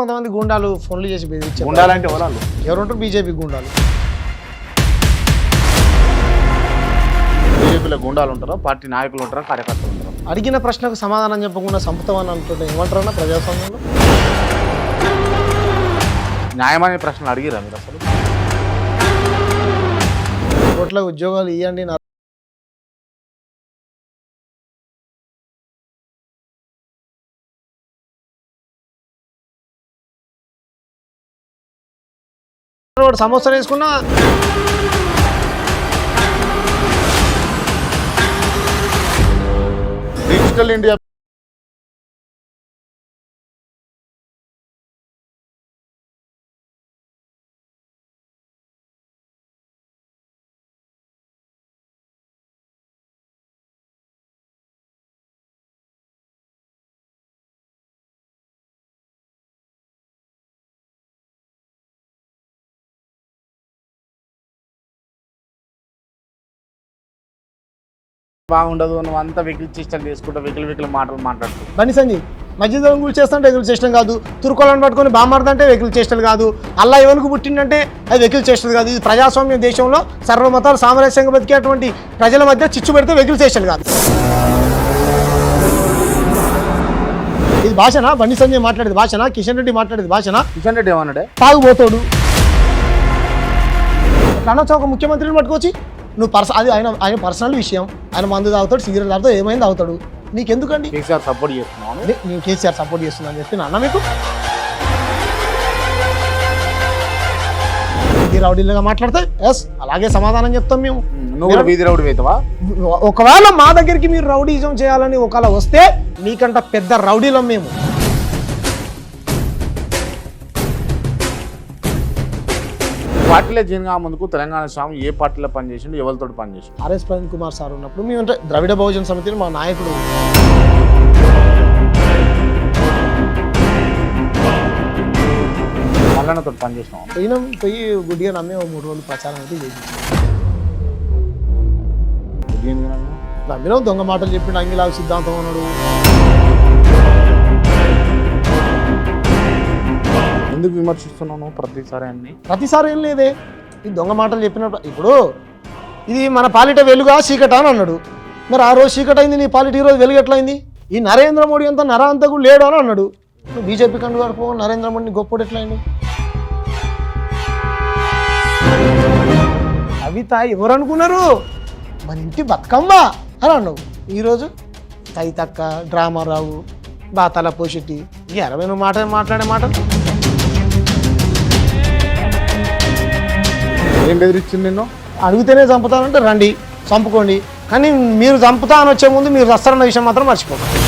కొంతమంది గుండాలు ఫోన్లు చేసి బెదిరించారు. గుండాలంటే వాళ్ళు ఎవరుంటారు? బీజేపీ గుండాలు. బీజేపీలో గుండాలు ఉంటారో, పార్టీ నాయకులు ఉంటారో, కార్యకర్తలు ఉంటారో. అడిగిన ప్రశ్నకు సమాధానం చెప్పకుండా సంపుతామని అంటుంటే ఏమంటారన్నా ప్రజాస్వామ్యంలో? న్యాయమైన ప్రశ్నలు అడిగిరా మీరు అసలు? కోట్ల ఉద్యోగాలు ఇవ్వండి సమోసా వేసుకున్నా డిజిటల్ ఇండియా బాగుండదు. నువ్వు అంతా వెకిల్ చేష్టలు చేసుకుంటా, వెకిల్ మాటలు మాట్లాడుతూ బండి సంజయ్ మధ్యదూరం గురి చేస్తుంటే వెకిల్ చేష్టం కాదు. తురుకోలను పట్టుకొని బామారదంటే వెకిల్ చేష్టలు కాదు. అల్లా ఎవరికి పుట్టిందంటే అది వెకిల్ చేష్టలు కాదు. ఇది ప్రజాస్వామ్య దేశంలో సర్వమతాలు సామరస్యంగా బతికేటువంటి ప్రజల మధ్య చిచ్చు పెడితే వెకిల్ చేష్టలు కాదు. ఇది భాషనా? బండి సంజయ్ మాట్లాడేది భాషనా? కిషన్ రెడ్డి మాట్లాడేది భాషనా? కిషన్ రెడ్డి ఏమన్నాడే? తాగుపోతాడు అనొచ్చు. ఒక ముఖ్యమంత్రిని పట్టుకొచ్చి నువ్వు అది ఆయన పర్సనల్ విషయం. ఆయన మందు తాగుతాడు, సిగరెట్ తాగుతాడు, ఏమైంది తాగుతాడు, నీకెందుకండి? కేసీఆర్ సపోర్ట్ చేస్తున్నాను. నేను కేసీఆర్ సపోర్ట్ చేస్తున్నా అని చెప్పి అన్న మీకు వీధి రౌడీలుగా మాట్లాడితే ఎస్ అలాగే సమాధానం చెప్తాం మేము. నువ్వు వీధి రౌడీ అవుతావా? ఒకవేళ మా దగ్గరికి మీరు రౌడీజం చేయాలని ఒకవేళ వస్తే నీకంట పెద్ద రౌడీలం మేము. పార్టీలో జీన్గా ముందుకు తెలంగాణ స్వామి ఏ పార్టీలో పనిచేసిండు, ఎవరితో పనిచేసిండు? ఆర్ఎస్ ప్రవీణ్ కుమార్ సార్ ఉన్నప్పుడు మేము అంటే ద్రవిడ బహుజన సమితిని మా నాయకుడు మల్లన్నతో పనిచేసినాం. పోయి గుడ్డిగా నమ్మే 3 రోజులు ప్రచారం అయితే చేసి నమ్మినాం. దొంగ మాటలు చెప్పిండు, అంగిలాగా సిద్ధాంతం అన్నాడు. ఎందుకు విమర్శిస్తున్నాను ప్రతిసారి అన్ని? ప్రతిసారి ఏం లేదే, ఈ దొంగ మాటలు చెప్పినప్పుడు. ఇప్పుడు ఇది మన పాలిట వెలుగా చీకట అని అన్నాడు. మరి ఆ రోజు చీకట అయింది, నీ పాలిట ఈరోజు వెలుగు ఎట్లయింది? ఈ నరేంద్ర మోడీ అంతా నరాంతకు లేడు అని అన్నాడు. బీజేపీ కండు వరకు నరేంద్ర మోడీని గొప్పడు ఎట్లయింది? కవిత ఎవరు అనుకున్నారు? మన ఇంటి బతుకమ్మ అని అన్నావు. ఈరోజు తైతక్క, డ్రామారావు, బాతల పోషెట్టి, ఈ 60 మాట్లాడే మాట ఏం బెదిరించింది నిన్ను? అడిగితేనే చంపుతానంటే రండి చంపుకోండి, కానీ మీరు చంపుతా అని వచ్చే ముందు మీరు వస్తారన్న విషయం మాత్రం మర్చిపోకండి.